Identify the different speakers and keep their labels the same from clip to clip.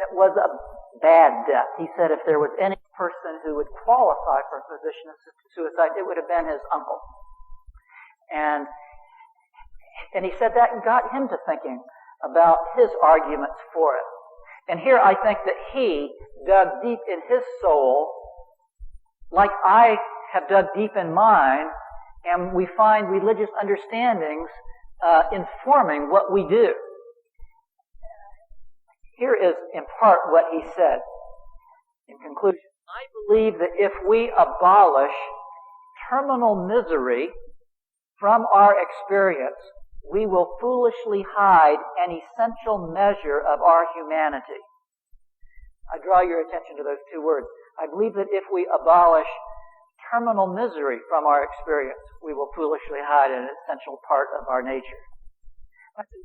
Speaker 1: it was a bad death. He said if there was any person who would qualify for a physician-assisted suicide, it would have been his uncle. And he said that got him to thinking about his arguments for it. And here I think that he dug deep in his soul, like I have dug deep in mine, and we find religious understandings informing what we do. Here is, in part, what he said. In conclusion, I believe that if we abolish terminal misery from our experience, we will foolishly hide an essential measure of our humanity. I draw your attention to those two words. I believe that if we abolish terminal misery from our experience, we will foolishly hide an essential part of our nature.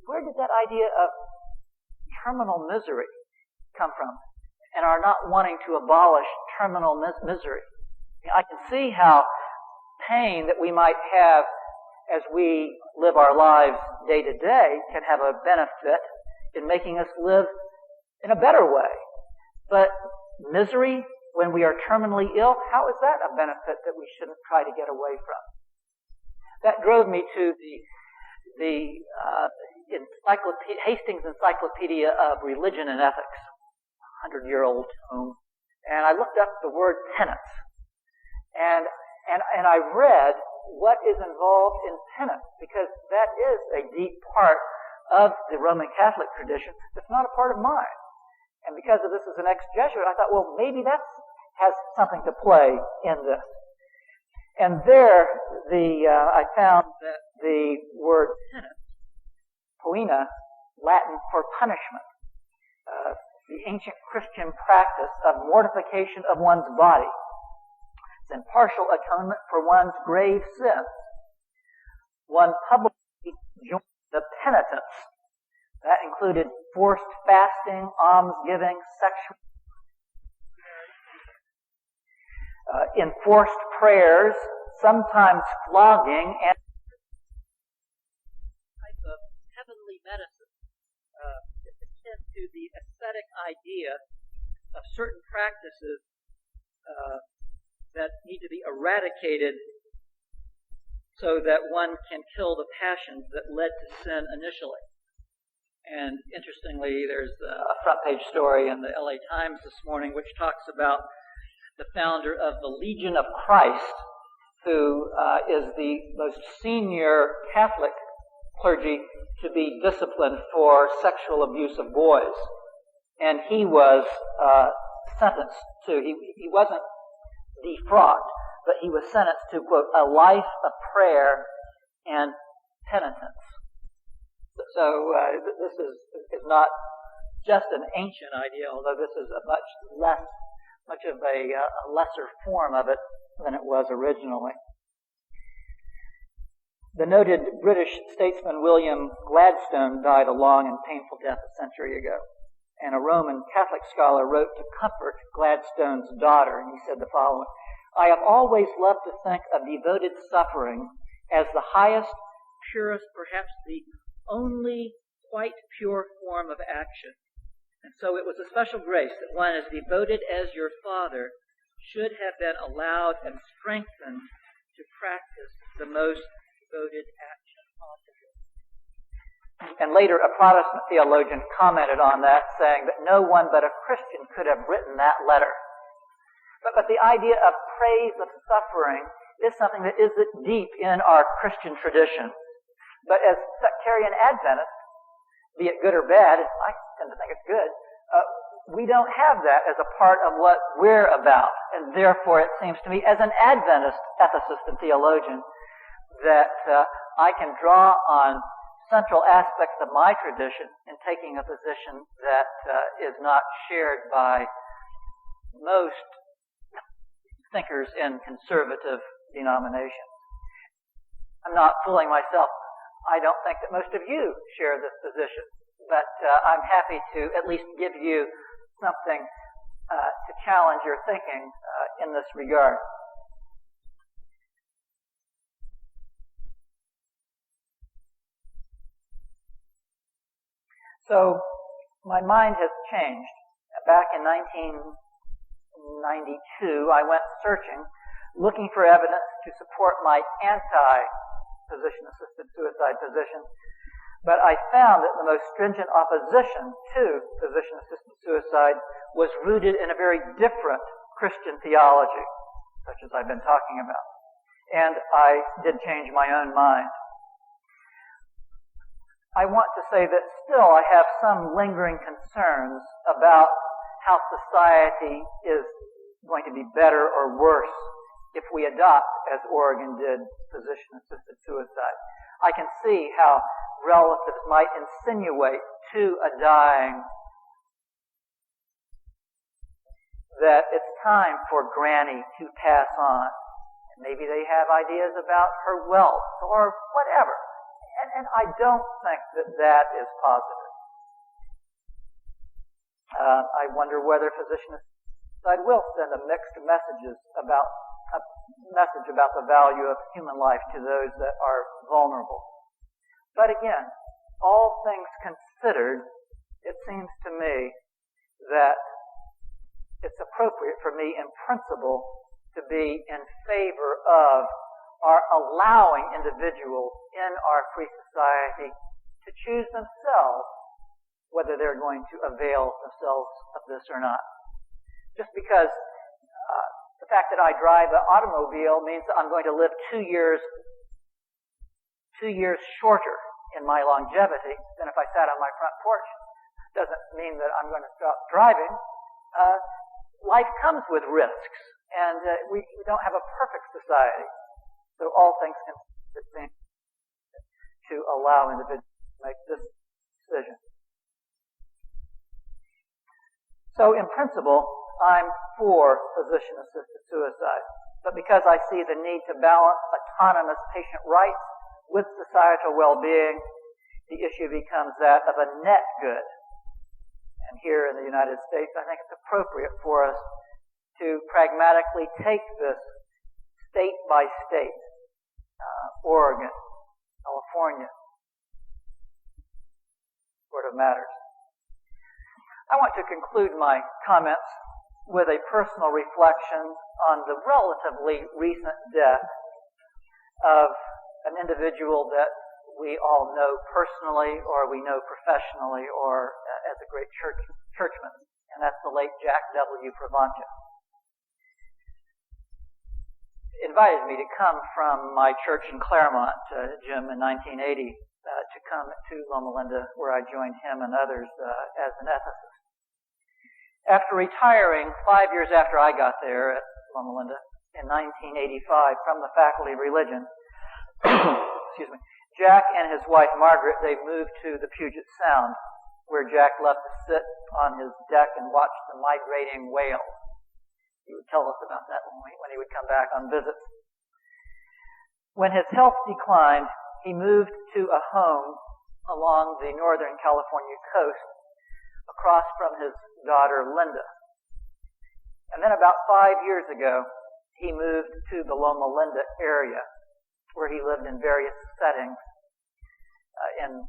Speaker 1: Where did that idea of terminal misery come from? And our not wanting to abolish terminal misery. I can see how pain that we might have as we live our lives day to day can have a benefit in making us live in a better way. But misery, when we are terminally ill, how is that a benefit that we shouldn't try to get away from? That drove me to the Hastings Encyclopedia of Religion and Ethics, 100-year-old tome, and I looked up the word penance, and I read what is involved in penance, because that is a deep part of the Roman Catholic tradition that's not a part of mine. And because of this as an ex-Jesuit, I thought, well, maybe that has something to play in this. And there, I found that the word penance, poena, Latin for punishment, the ancient Christian practice of mortification of one's body. It's impartial atonement for one's grave sins. One publicly joined the penitents. That included forced fasting, almsgiving, sexual enforced prayers, sometimes flogging, and type of heavenly medicine. It's akin to the ascetic idea of certain practices that need to be eradicated so that one can kill the passions that led to sin initially. And interestingly, there's a front page story in the LA Times this morning which talks about the founder of the Legion of Christ, who is the most senior Catholic clergy to be disciplined for sexual abuse of boys. And he was sentenced to, he wasn't defrocked, but he was sentenced to, quote, a life of prayer and penitence. So this is not just an ancient idea, although this is a much of a lesser form of it than it was originally. The noted British statesman William Gladstone died a long and painful death a century ago. And a Roman Catholic scholar wrote to comfort Gladstone's daughter, and he said the following: I have always loved to think of devoted suffering as the highest, purest, perhaps the only quite pure form of action. And so it was a special grace that one as devoted as your father should have been allowed and strengthened to practice the most devoted action possible. And later a Protestant theologian commented on that, saying that no one but a Christian could have written that letter. But the idea of praise of suffering is something that is deep in our Christian tradition. But as sectarian Adventists, be it good or bad, I tend to think it's good, we don't have that as a part of what we're about. And therefore, it seems to me, as an Adventist ethicist and theologian, that I can draw on central aspects of my tradition in taking a position that is not shared by most thinkers in conservative denominations. I'm not fooling myself. I don't think that most of you share this position, but I'm happy to at least give you something to challenge your thinking in this regard. So, my mind has changed back in 1992, I went searching, looking for evidence to support my anti-physician-assisted suicide position. But I found that the most stringent opposition to physician-assisted suicide was rooted in a very different Christian theology, such as I've been talking about. And I did change my own mind. I want to say that still I have some lingering concerns about how society is going to be better or worse if we adopt, as Oregon did, physician-assisted suicide. I can see how relatives might insinuate to a dying that it's time for Granny to pass on. And maybe they have ideas about her wealth or whatever. And I don't think that that is positive. I wonder whether physician-assisted will send a mixed message about the value of human life to those that are vulnerable. But again, all things considered, it seems to me that it's appropriate for me in principle to be in favor of our allowing individuals in our free society to choose themselves whether they're going to avail themselves of this or not. Just because the fact that I drive an automobile means that I'm going to live 2 years shorter in my longevity than if I sat on my front porch doesn't mean that I'm going to stop driving. Life comes with risks, and we don't have a perfect society. So all things can to allow individuals to make this decision. So in principle, I'm for physician-assisted suicide. But because I see the need to balance autonomous patient rights with societal well-being, the issue becomes that of a net good. And here in the United States, I think it's appropriate for us to pragmatically take this state by state, Oregon, California, sort of matters. I want to conclude my comments with a personal reflection on the relatively recent death of an individual that we all know personally, or we know professionally, or as a great churchman, and that's the late Jack W. Pravancha. Invited me to come from my church in Claremont, Jim, in 1980, to come to Loma Linda, where I joined him and others as an ethicist. After retiring 5 years after I got there at Loma Linda in 1985 from the Faculty of Religion, excuse me, Jack and his wife Margaret, they moved to the Puget Sound, where Jack loved to sit on his deck and watch the migrating whales. He would tell us about that when he would come back on visits. When his health declined, he moved to a home along the northern California coast, across from his daughter Linda. And then about 5 years ago, he moved to the Loma Linda area, where he lived in various settings, in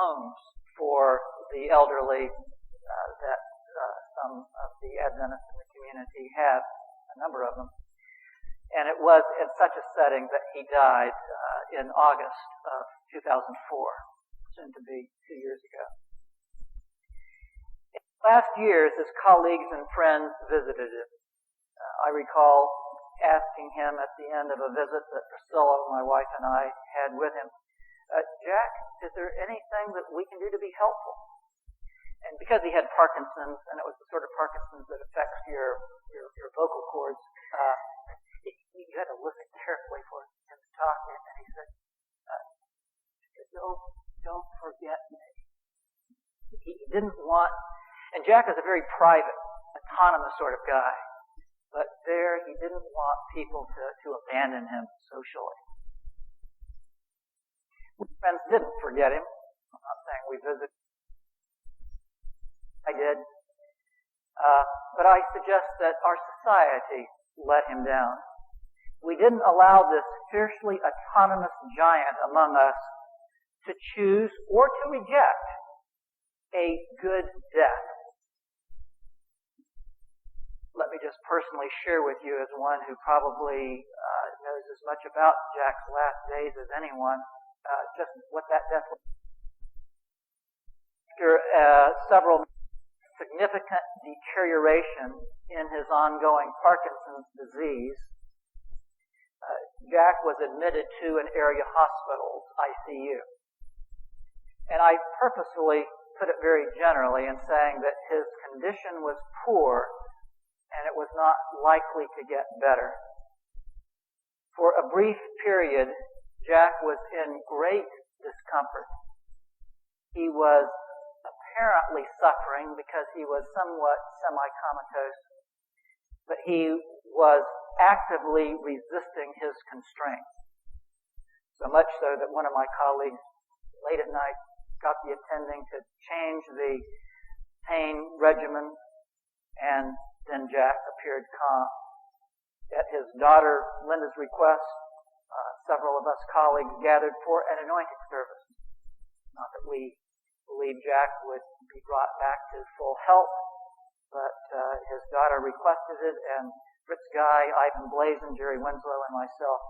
Speaker 1: homes for the elderly that some of the Adventists in the community have, a number of them. And it was in such a setting that he died in August of 2004, soon to be 2 years ago. In the last years, his colleagues and friends visited him. I recall asking him at the end of a visit that Priscilla, my wife, and I had with him, Jack, is there anything that we can do to be helpful? And because he had Parkinson's, and it was the sort of Parkinson's that affects your vocal cords, you had to listen carefully for him to talk. And he said, don't forget me. He didn't want, and Jack is a very private, autonomous sort of guy. But there, he didn't want people to abandon him socially. Friends didn't forget him. I'm not saying we visited. I did. But I suggest that our society let him down. We didn't allow this fiercely autonomous giant among us to choose or to reject a good death. personally share with you as one who probably knows as much about Jack's last days as anyone, just what that death was. After several significant deterioration in his ongoing Parkinson's disease, Jack was admitted to an area hospital's ICU. And I purposefully put it very generally in saying that his condition was poor and it was not likely to get better. For a brief period, Jack was in great discomfort. He was apparently suffering because he was somewhat semi-comatose, but he was actively resisting his constraints. So much so that one of my colleagues late at night got the attending to change the pain regimen, and then Jack appeared calm. At his daughter Linda's request, several of us colleagues gathered for an anointing service. Not that we believed Jack would be brought back to full health, but his daughter requested it, and Fritz Guy, Ivan Blazin, Jerry Winslow, and myself.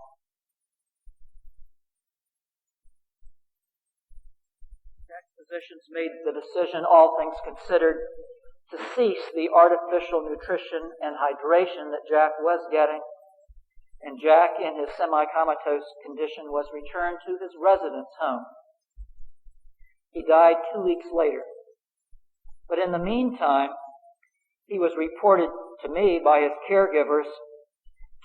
Speaker 1: Jack's physicians made the decision, all things considered, to cease the artificial nutrition and hydration that Jack was getting, and Jack, in his semi-comatose condition, was returned to his residence home. He died 2 weeks later. But in the meantime, he was reported to me by his caregivers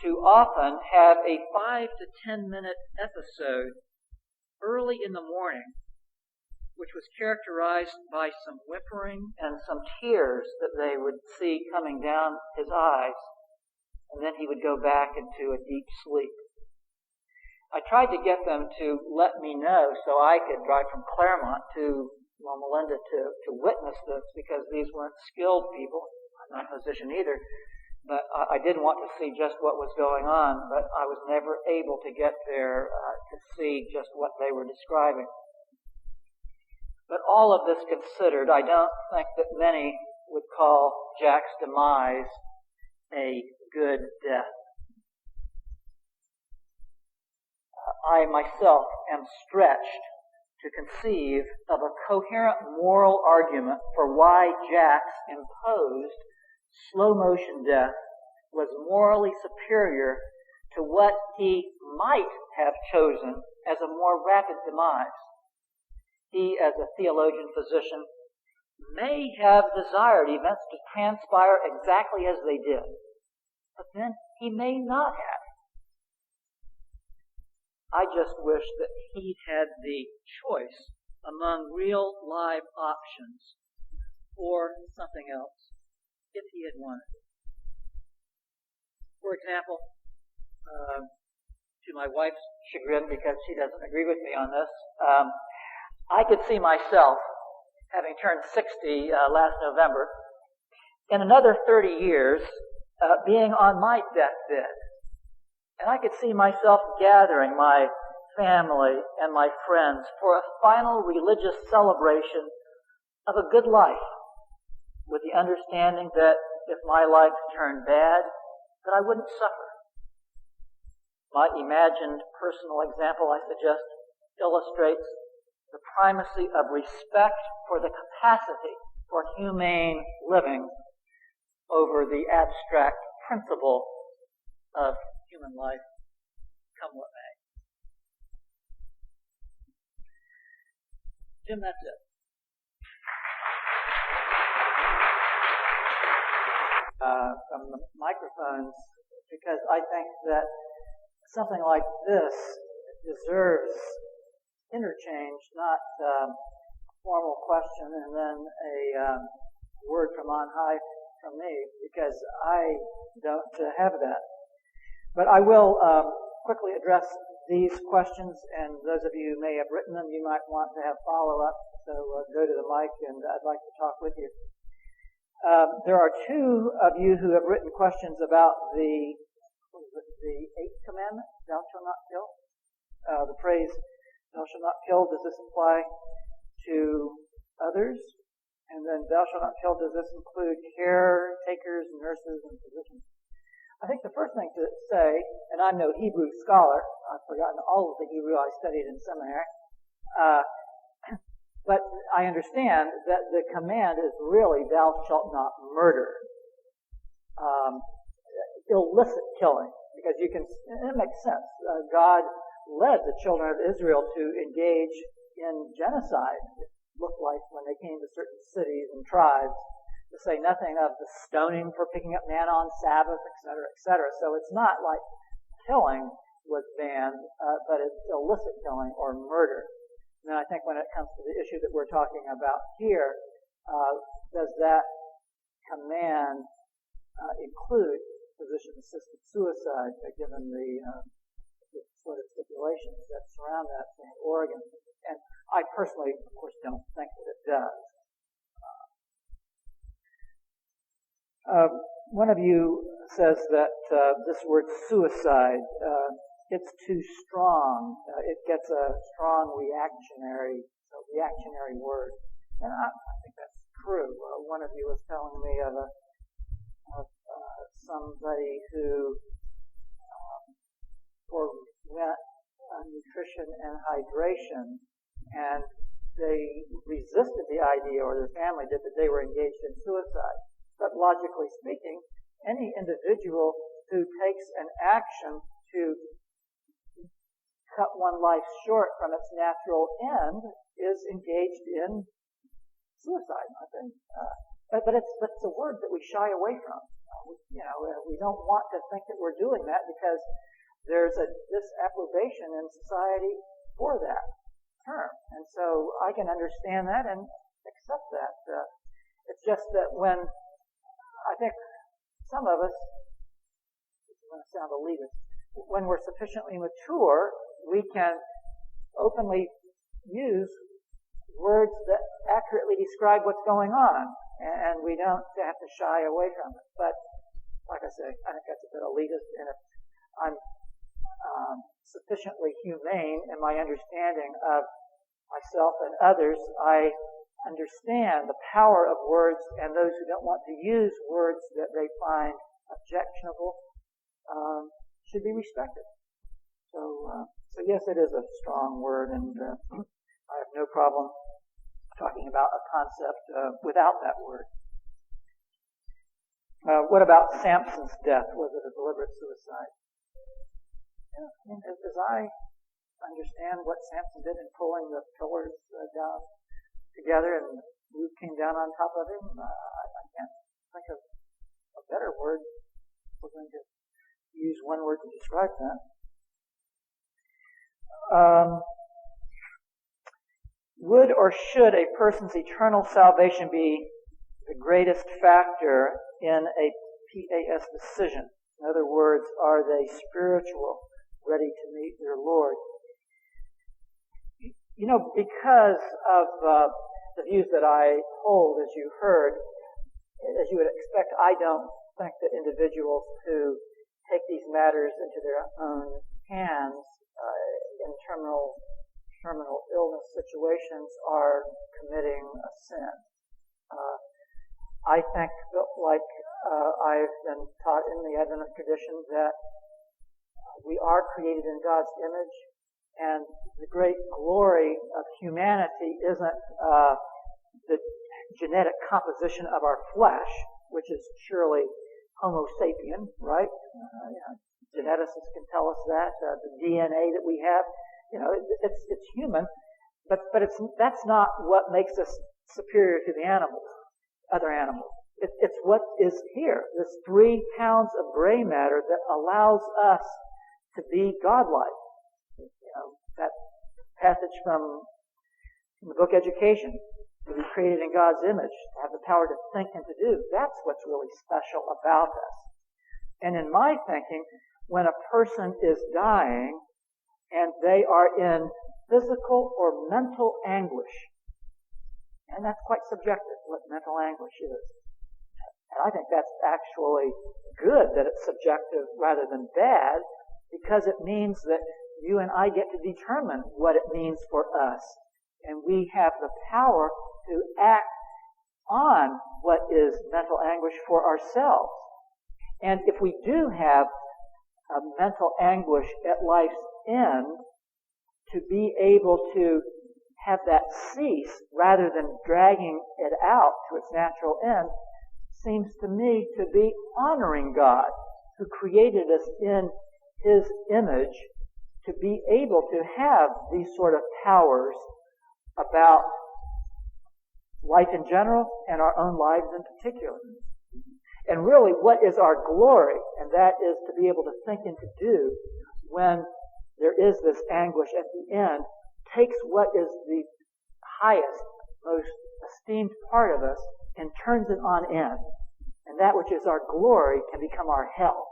Speaker 1: to often have a 5 to 10 minute episode early in the morning, which was characterized by some whimpering and some tears that they would see coming down his eyes, and then he would go back into a deep sleep. I tried to get them to let me know so I could drive from Claremont to Loma Linda to witness this, because these weren't skilled people. I'm not a physician either, but I did want to see just what was going on, but I was never able to get there to see just what they were describing. But all of this considered, I don't think that many would call Jack's demise a good death. I myself am stretched to conceive of a coherent moral argument for why Jack's imposed slow-motion death was morally superior to what he might have chosen as a more rapid demise. He, as a theologian physician, may have desired events to transpire exactly as they did, but then he may not have. I just wish that he'd had the choice among real live options or something else if he had wanted. For example, to my wife's chagrin, because she doesn't agree with me on this, I could see myself, having turned 60 last November, in another 30 years being on my deathbed. And I could see myself gathering my family and my friends for a final religious celebration of a good life, with the understanding that if my life turned bad, that I wouldn't suffer. My imagined personal example, I suggest, illustrates the primacy of respect for the capacity for humane living over the abstract principle of human life, come what may. Jim, that's it. From the microphones, because I think that something like this deserves interchange, not a formal question and then a word from on high from me, because I don't have that. But I will quickly address these questions, and those of you who may have written them, you might want to have follow-up, so go to the mic and I'd like to talk with you. There are two of you who have written questions about the eighth commandment, thou shalt not kill. The phrase, thou shalt not kill, does this apply to others? And then, thou shalt not kill, does this include caretakers, nurses, and physicians? I think the first thing to say, and I'm no Hebrew scholar, I've forgotten all of the Hebrew I studied in seminary, but I understand that the command is really, thou shalt not murder. Illicit killing, because it makes sense. God led the children of Israel to engage in genocide. It looked like when they came to certain cities and tribes, to say nothing of the stoning for picking up man on Sabbath, etc., etc. So it's not like killing was banned, but it's illicit killing or murder. And I think when it comes to the issue that we're talking about here, does that command include physician-assisted suicide, given the sort of stipulations that surround that in Oregon? And I personally, of course, don't think that it does. One of you says that this word suicide, it's too strong. It gets a strong reactionary word. And I think that's true. One of you was telling me of somebody who forwent nutrition and hydration, and they resisted the idea, or their family did, that they were engaged in suicide. But logically speaking, any individual who takes an action to cut one life short from its natural end is engaged in suicide, I think. But it's a word that we shy away from. We don't want to think that we're doing that because there's a disapprobation in society for that term. And so I can understand that and accept that. It's just that when I think some of us, it's going to sound elitist, when we're sufficiently mature, we can openly use words that accurately describe what's going on, and we don't have to shy away from it. But like I say, I think that's a bit elitist, and if I'm sufficiently humane in my understanding of myself and others, I understand the power of words, and those who don't want to use words that they find objectionable should be respected. So yes, it is a strong word, and I have no problem talking about a concept without that word. What about Samson's death? Was it a deliberate suicide? Yeah, I mean, as I understand what Samson did in pulling the pillars down together and the roof came down on top of him, I can't think of a better word. We're going to use one word to describe that. Would or should a person's eternal salvation be the greatest factor in a PAS decision? In other words, are they spiritual, ready to meet their Lord? Because of the views that I hold, as you heard, as you would expect, I don't think that individuals who take these matters into their own hands in terminal illness situations are committing a sin. I think that, like I've been taught in the Adventist tradition, that we are created in God's image, and the great glory of humanity isn't the genetic composition of our flesh, which is surely Homo sapien, right? Geneticists can tell us that. The DNA that we have, it's human, but that's not what makes us superior to the other animals. It's what is here, this 3 pounds of gray matter that allows us to be godlike. That passage from the book Education, to be created in God's image, to have the power to think and to do. That's what's really special about us. And in my thinking, when a person is dying and they are in physical or mental anguish, and that's quite subjective, what mental anguish is. And I think that's actually good that it's subjective rather than bad, because it means that you and I get to determine what it means for us. And we have the power to act on what is mental anguish for ourselves. And if we do have a mental anguish at life's end, to be able to have that cease rather than dragging it out to its natural end seems to me to be honoring God, who created us in His image, to be able to have these sort of powers about life in general and our own lives in particular. And really, what is our glory? And that is to be able to think and to do when there is this anguish at the end, takes what is the highest, most esteemed part of us and turns it on end. And that which is our glory can become our hell.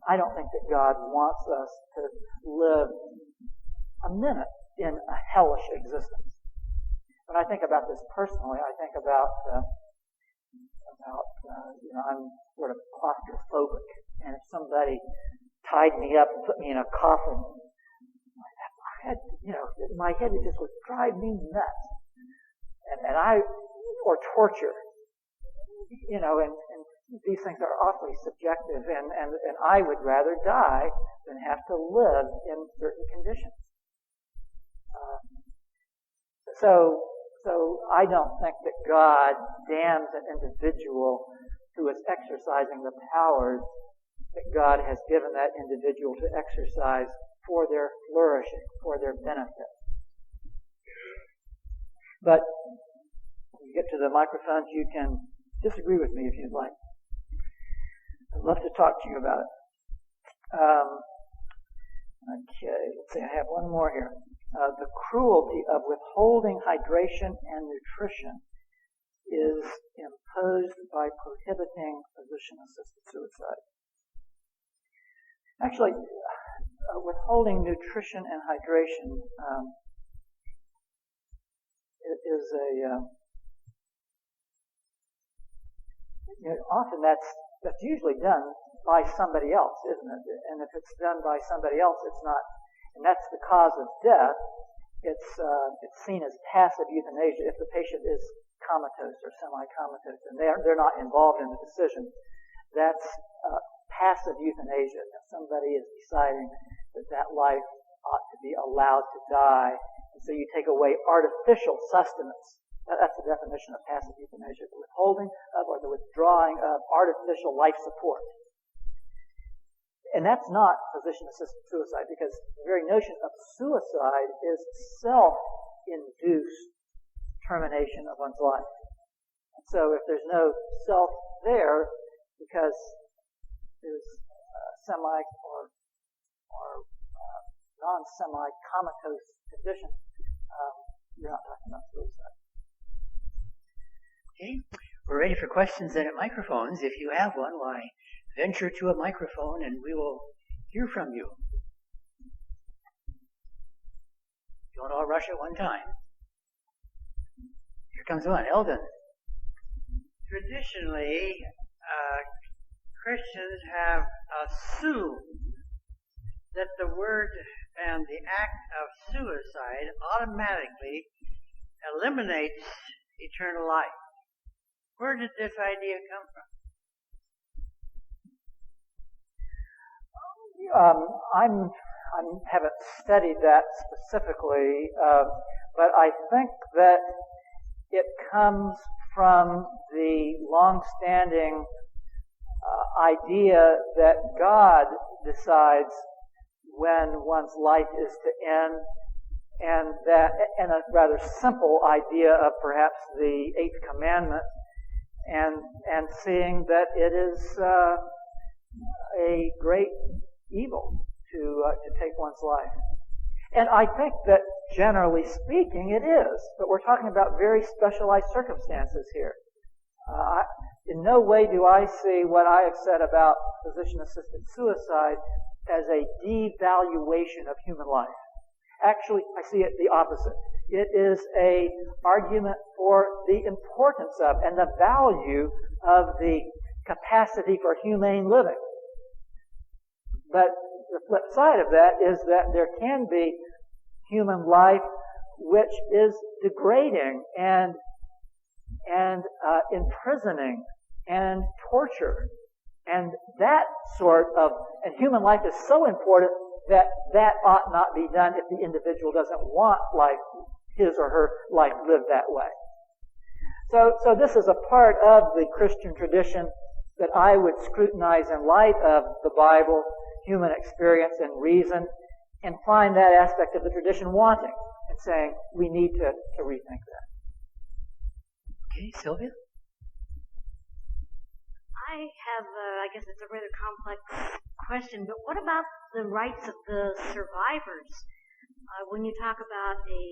Speaker 1: I don't think that God wants us to live a minute in a hellish existence. When I think about this personally, I think about I'm sort of claustrophobic, and if somebody tied me up and put me in a coffin, my head just would drive me nuts. Or torture, and these things are awfully subjective, and I would rather die than have to live in certain conditions. So I don't think that God damns an individual who is exercising the powers that God has given that individual to exercise for their flourishing, for their benefit. But when you get to the microphones, you can disagree with me if you'd like. I'd love to talk to you about it. Okay, let's see, I have one more here. The cruelty of withholding hydration and nutrition is imposed by prohibiting physician-assisted suicide. Actually, withholding nutrition and hydration is often that's usually done by somebody else, isn't it? And if it's done by somebody else, it's not, and that's the cause of death. It's seen as passive euthanasia if the patient is comatose or semi-comatose, and they're not involved in the decision. That's passive euthanasia. If somebody is deciding that life ought to be allowed to die, and so you take away artificial sustenance. That's the definition of passive euthanasia: the withholding of or the withdrawing of artificial life support. And that's not physician-assisted suicide, because the very notion of suicide is self-induced termination of one's life. And so if there's no self there, because there's semi or non-semi-comatose condition, you're not talking about suicide.
Speaker 2: Okay, we're ready for questions and microphones. If you have one, why, venture to a microphone and we will hear from you. Don't all rush at one time. Here comes one. Eldon.
Speaker 3: Traditionally, Christians have assumed that the word and the act of suicide automatically eliminates eternal life. Where did this idea come from?
Speaker 1: I haven't studied that specifically, but I think that it comes from the long-standing idea that God decides when one's life is to end, and a rather simple idea of perhaps the Eighth Commandment, and seeing that it is a great evil to take one's life. And I think that generally speaking it is, but we're talking about very specialized circumstances here. In no way do I see what I have said about physician-assisted suicide as a devaluation of human life. Actually, I see it the opposite. It is an argument for the importance of and the value of the capacity for humane living. But the flip side of that is that there can be human life which is degrading and imprisoning and torture. And that and human life is so important that ought not be done if the individual doesn't want his or her life lived that way. So this is a part of the Christian tradition that I would scrutinize in light of the Bible, human experience, and reason, and find that aspect of the tradition wanting and saying we need to rethink that.
Speaker 2: Okay, Sylvia?
Speaker 4: I have, I guess it's a rather complex question, but what about the rights of the survivors? When you talk about a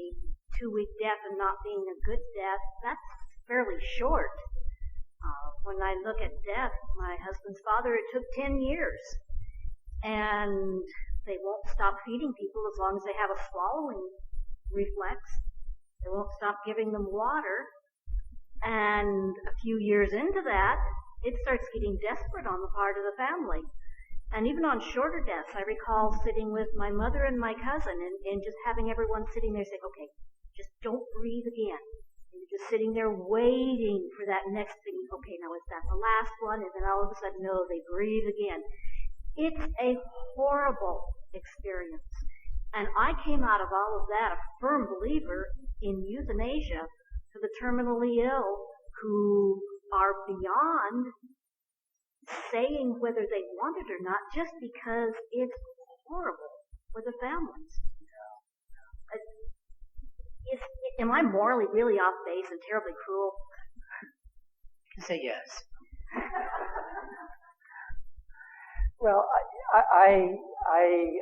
Speaker 4: 2-week death and not being a good death, that's fairly short. When I look at death, my husband's father, it took 10 years. And they won't stop feeding people as long as they have a swallowing reflex. They won't stop giving them water. And a few years into that, it starts getting desperate on the part of the family. And even on shorter deaths, I recall sitting with my mother and my cousin and just having everyone sitting there saying, okay, just don't breathe again. And you're just sitting there waiting for that next thing. Okay, now is that the last one? And then all of a sudden, no, they breathe again. It's a horrible experience. And I came out of all of that a firm believer in euthanasia for the terminally ill who are beyond saying whether they want it or not just because it's horrible for the families. Am I morally really off base and terribly cruel?
Speaker 2: You can say yes.
Speaker 1: Well, I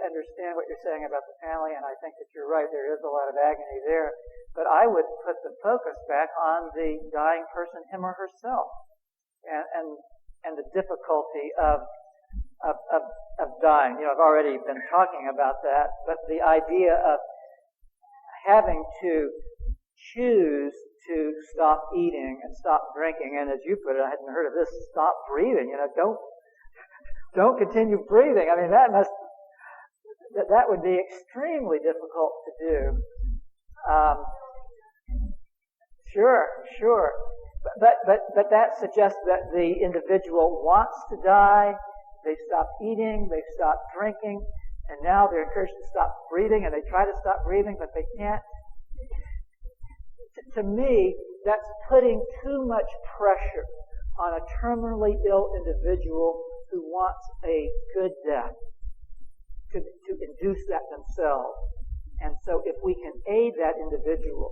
Speaker 1: understand what you're saying about the family, and I think that you're right. There is a lot of agony there. But I would put the focus back on the dying person, him or herself, and the difficulty of dying. I've already been talking about that, but the idea of having to choose to stop eating and stop drinking, and as you put it, I hadn't heard of this, stop breathing. Don't continue breathing. I mean, that would be extremely difficult to do. Sure. But that suggests that the individual wants to die. They stop eating. They stop drinking. And now they're encouraged to stop breathing, and they try to stop breathing, but they can't. To me, that's putting too much pressure on a terminally ill individual who wants a good death to induce that themselves. And so if we can aid that individual,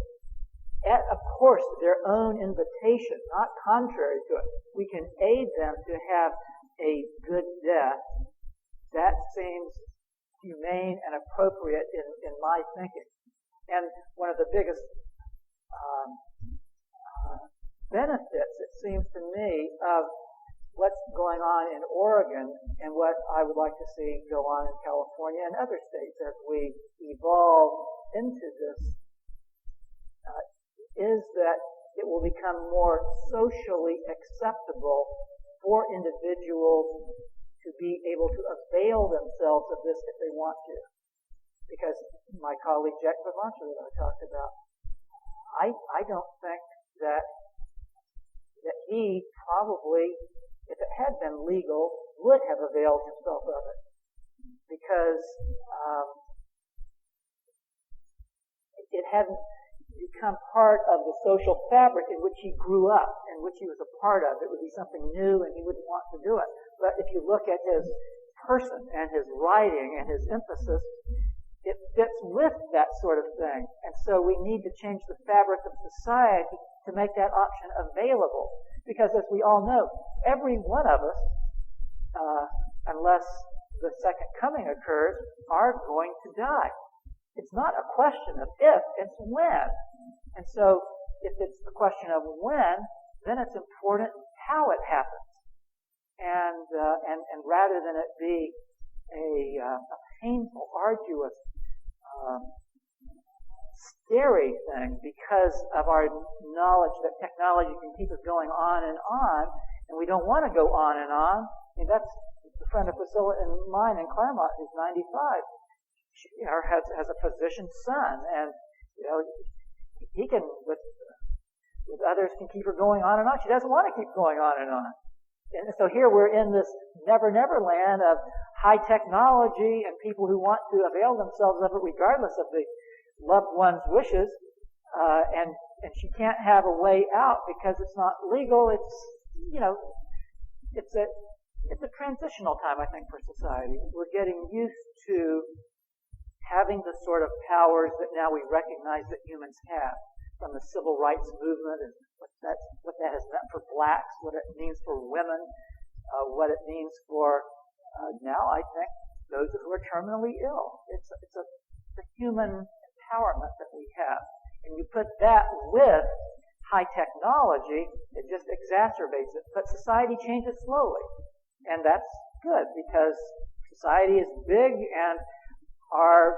Speaker 1: at, of course, their own invitation, not contrary to it, we can aid them to have a good death, that seems humane and appropriate in my thinking. And one of the biggest benefits, it seems to me, of what's going on in Oregon and what I would like to see go on in California and other states as we evolve into this, is that it will become more socially acceptable for individuals to be able to avail themselves of this if they want to. Because my colleague Jack Pavancha that I talked about, I don't think that he probably, if it had been legal, would have availed himself of it. Because it hadn't become part of the social fabric in which he grew up, in which he was a part of. It would be something new and he wouldn't want to do it. But if you look at his person and his writing and his emphasis, it fits with that sort of thing. And so we need to change the fabric of society to make that option available. Because as we all know, every one of us, unless the second coming occurs, are going to die. It's not a question of if, it's when. And so if it's the question of when, then it's important how it happens. And rather than it be a painful, arduous, scary thing because of our knowledge that technology can keep us going on, and we don't want to go on and on. I mean, that's the friend of Priscilla and mine in Claremont who's 95. She has a physician's son, and he can with others can keep her going on and on. She doesn't want to keep going on and on. And so here we're in this never land of high technology and people who want to avail themselves of it regardless of the loved one's wishes. And she can't have a way out because it's not legal. It's a transitional time, I think, for society. We're getting used to having the sort of powers that now we recognize that humans have, from the civil rights movement and what that has meant for blacks, what it means for women, what it means for now, I think, those who are terminally ill. It's a human empowerment that we have. And you put that with high technology, it just exacerbates it. But society changes slowly. And that's good because society is big and our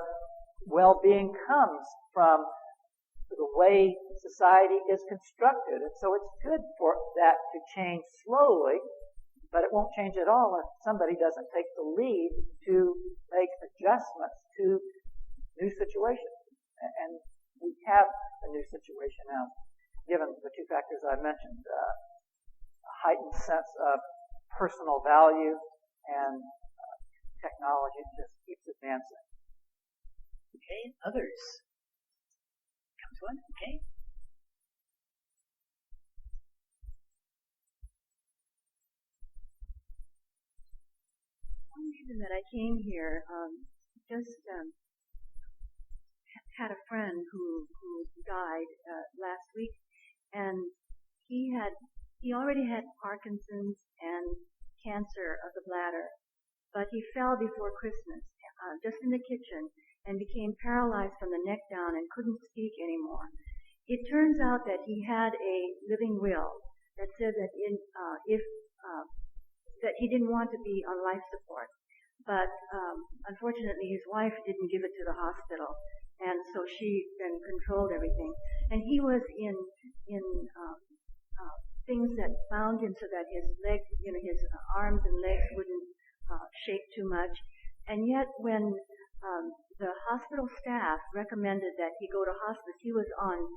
Speaker 1: well-being comes from the way society is constructed. And so it's good for that to change slowly, but it won't change at all if somebody doesn't take the lead to make adjustments to new situations. And we have a new situation now, given the two factors I mentioned, a heightened sense of personal value and technology just keeps advancing.
Speaker 2: Okay, others? Comes one, okay.
Speaker 5: One reason that I came here, had a friend who died last week, and he already had Parkinson's and cancer of the bladder, but he fell before Christmas, just in the kitchen, and became paralyzed from the neck down and couldn't speak anymore. It turns out that he had a living will that said that that he didn't want to be on life support, but unfortunately his wife didn't give it to the hospital, and so she then controlled everything. And he was in things that bound him so that his legs, his arms and legs wouldn't shake too much. And yet when the hospital staff recommended that he go to hospice, he was on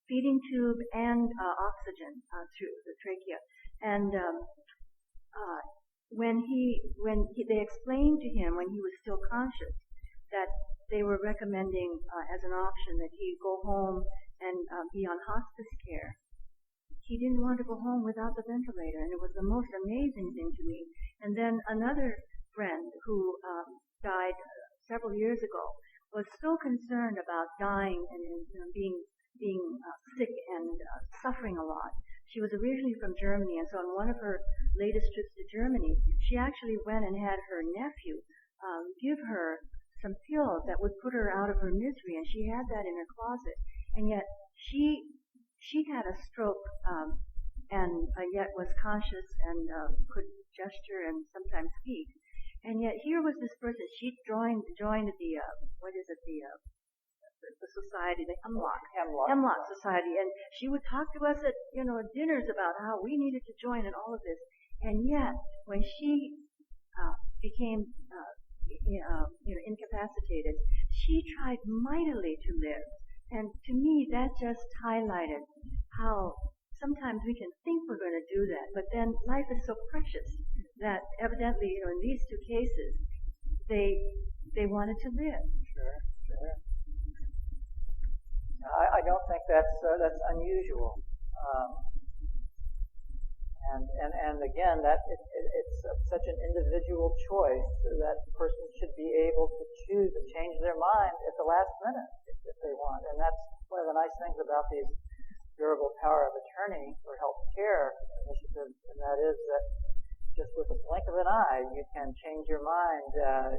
Speaker 5: feeding tube and oxygen through the trachea. And when they explained to him when he was still conscious that they were recommending as an option that he go home and be on hospice care, he didn't want to go home without the ventilator, and it was the most amazing thing to me. And then another friend who died several years ago was so concerned about dying and being sick and suffering a lot. She was originally from Germany, and so on one of her latest trips to Germany, she actually went and had her nephew give her some pills that would put her out of her misery, and she had that in her closet. And yet she had a stroke and yet was conscious and could gesture and sometimes speak. And yet here was this person. She joined the society, the Hemlock Society, and she would talk to us at dinners about how we needed to join and all of this. And yet when she became incapacitated, she tried mightily to live. And to me, that just highlighted how sometimes we can think we're going to do that, but then life is so precious that evidently, in these two cases, they wanted to live.
Speaker 1: Sure. I don't think that's unusual. And again, that it's such an individual choice that the person should be able to choose and change their mind at the last minute if they want. And that's one of the nice things about these durable power of attorney for health care initiatives, and that is that just with a blink of an eye, you can change your mind on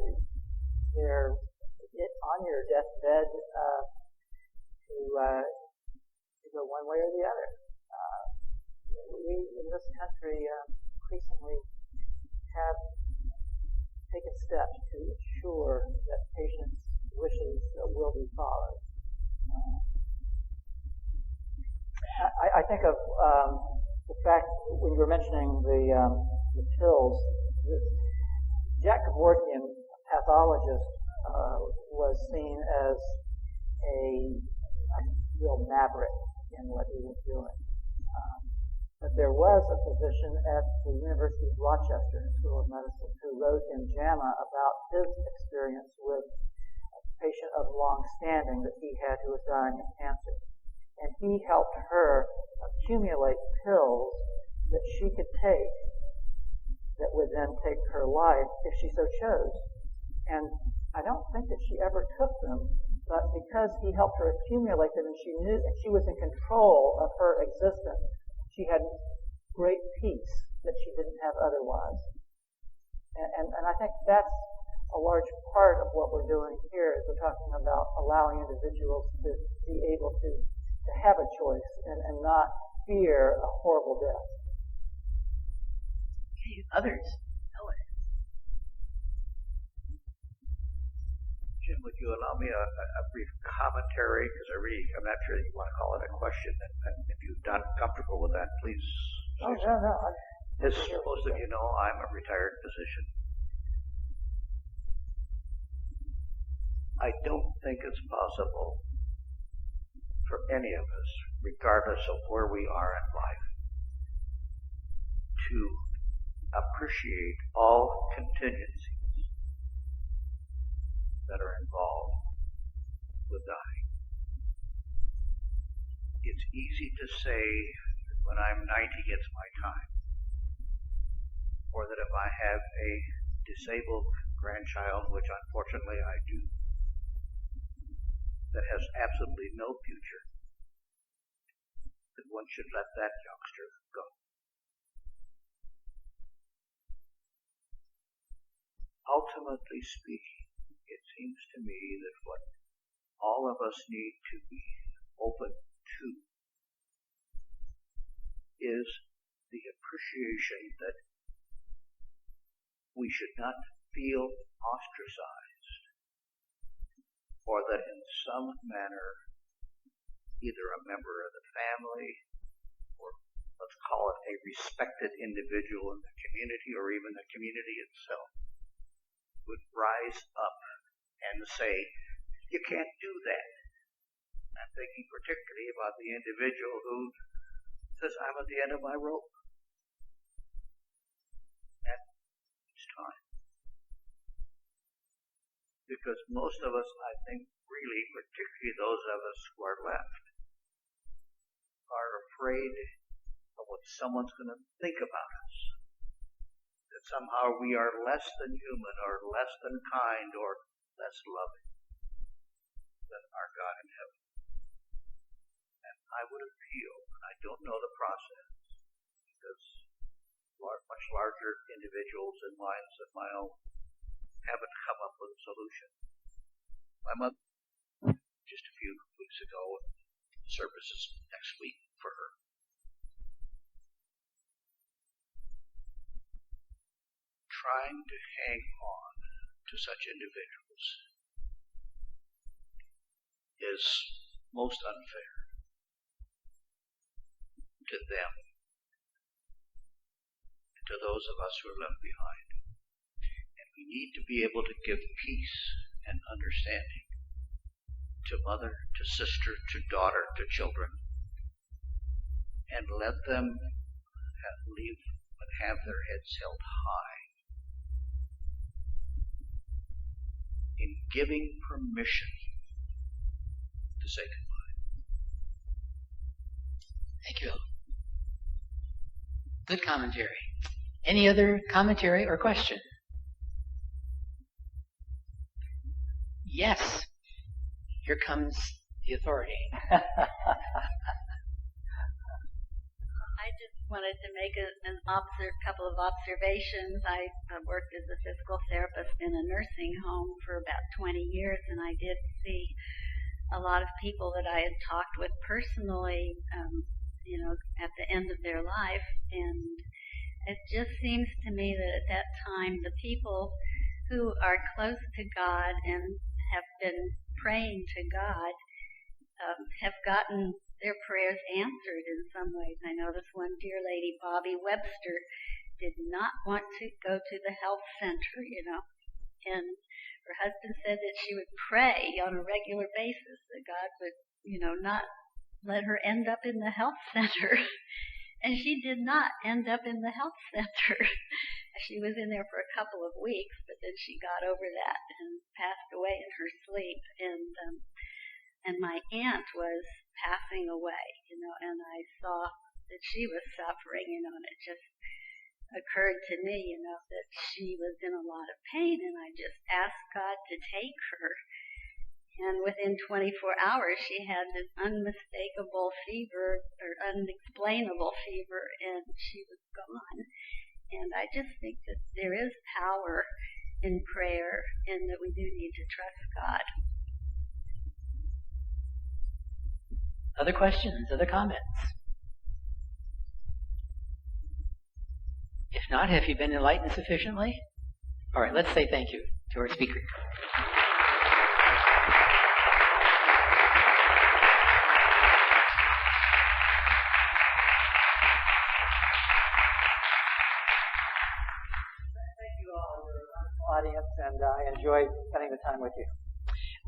Speaker 1: your deathbed to go one way or the other. We in this country increasingly have taken steps to ensure that patients' wishes will be followed. I think of the fact when you were mentioning the pills. Jack Kevorkian, a pathologist, was seen as a real maverick in what he was doing. But there was a physician at the University of Rochester School of Medicine who wrote in JAMA about his experience with a patient of long standing that he had who was dying of cancer. And he helped her accumulate pills that she could take that would then take her life if she so chose. And I don't think that she ever took them, but because he helped her accumulate them and she knew that she was in control of her existence, she had great peace that she didn't have otherwise. And I think that's a large part of what we're doing here is we're talking about allowing individuals to be able to have a choice and not fear a horrible death.
Speaker 2: Others?
Speaker 6: Jim, would you allow me a brief commentary? Because I'm not sure you want to call it a question. And if you're not comfortable with that, please.
Speaker 1: Oh, no.
Speaker 6: As most of you know, I'm a retired physician. I don't think it's possible for any of us, regardless of where we are in life, to appreciate all contingencies that are involved with dying. It's easy to say that when I'm 90 it's my time, or that if I have a disabled grandchild, which unfortunately I do, that has absolutely no future, that one should let that youngster go. Ultimately speaking, it seems to me that what all of us need to be open to is the appreciation that we should not feel ostracized, or that in some manner either a member of the family, or let's call it a respected individual in the community, or even the community itself, would rise up and say, you can't do that. I'm thinking particularly about the individual who says, I'm at the end of my rope. And it's time. Because most of us, I think, really, particularly those of us who are left, are afraid of what someone's going to think about us. That somehow we are less than human, or less than kind, or less loving than our God in heaven. And I would appeal, and I don't know the process, because much larger individuals and minds than my own haven't come up with a solution. My mother, just a few weeks ago, services next week for her. Trying to hang on to such individuals is most unfair to them and to those of us who are left behind. And we need to be able to give peace and understanding to mother, to sister, to daughter, to children, and let them leave and have their heads held high in giving permission to say goodbye.
Speaker 2: Thank you. Good commentary. Any other commentary or question? Yes. Here comes the authority.
Speaker 7: I just wanted to make a couple of observations. I worked as a physical therapist in a nursing home for about 20 years, and I did see a lot of people that I had talked with personally, at the end of their life. And it just seems to me that at that time, the people who are close to God and have been praying to God have gotten their prayers answered in some ways. I know this one dear lady, Bobby Webster, did not want to go to the health center, and her husband said that she would pray on a regular basis that God would, not let her end up in the health center. And she did not end up in the health center. She was in there for a couple of weeks, but then she got over that and passed away in her sleep. And my aunt was passing away, and I saw that she was suffering, and it just occurred to me, that she was in a lot of pain, and I just asked God to take her. And within 24 hours, she had an unmistakable fever, or unexplainable fever, and she was gone. And I just think that there is power in prayer, and that we do need to trust God.
Speaker 2: Other questions, other comments? If not, have you been enlightened sufficiently? All right, let's say thank you to our speaker.
Speaker 1: Audience, and I enjoyed spending the time with you.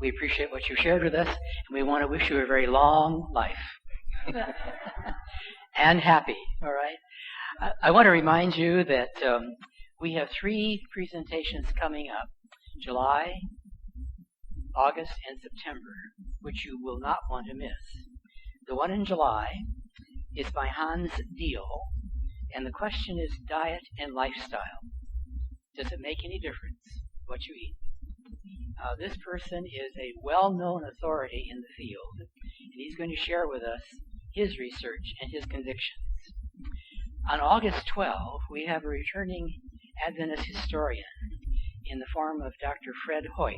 Speaker 2: We appreciate what you shared with us, and we want to wish you a very long life. And happy, all right? I want to remind you that we have 3 presentations coming up, July, August, and September, which you will not want to miss. The one in July is by Hans Deal, and the question is diet and lifestyle. Does it make any difference what you eat? This person is a well-known authority in the field, and he's going to share with us his research and his convictions. On August 12, we have a returning Adventist historian in the form of Dr. Fred Hoyt,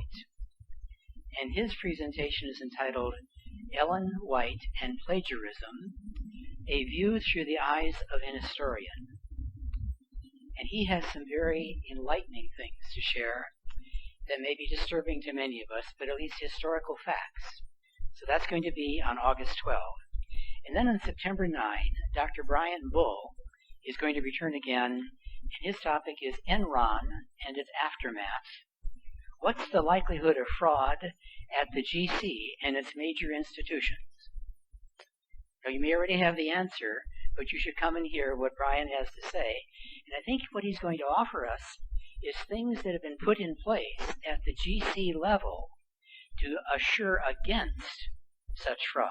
Speaker 2: and his presentation is entitled Ellen White and Plagiarism, A View Through the Eyes of an Historian. And he has some very enlightening things to share that may be disturbing to many of us, but at least historical facts. So that's going to be on August 12. And then on September 9, Dr. Brian Bull is going to return again, and his topic is Enron and its aftermath. What's the likelihood of fraud at the GC and its major institutions? Now, you may already have the answer, but you should come and hear what Brian has to say. And I think what he's going to offer us is things that have been put in place at the GC level to assure against such fraud.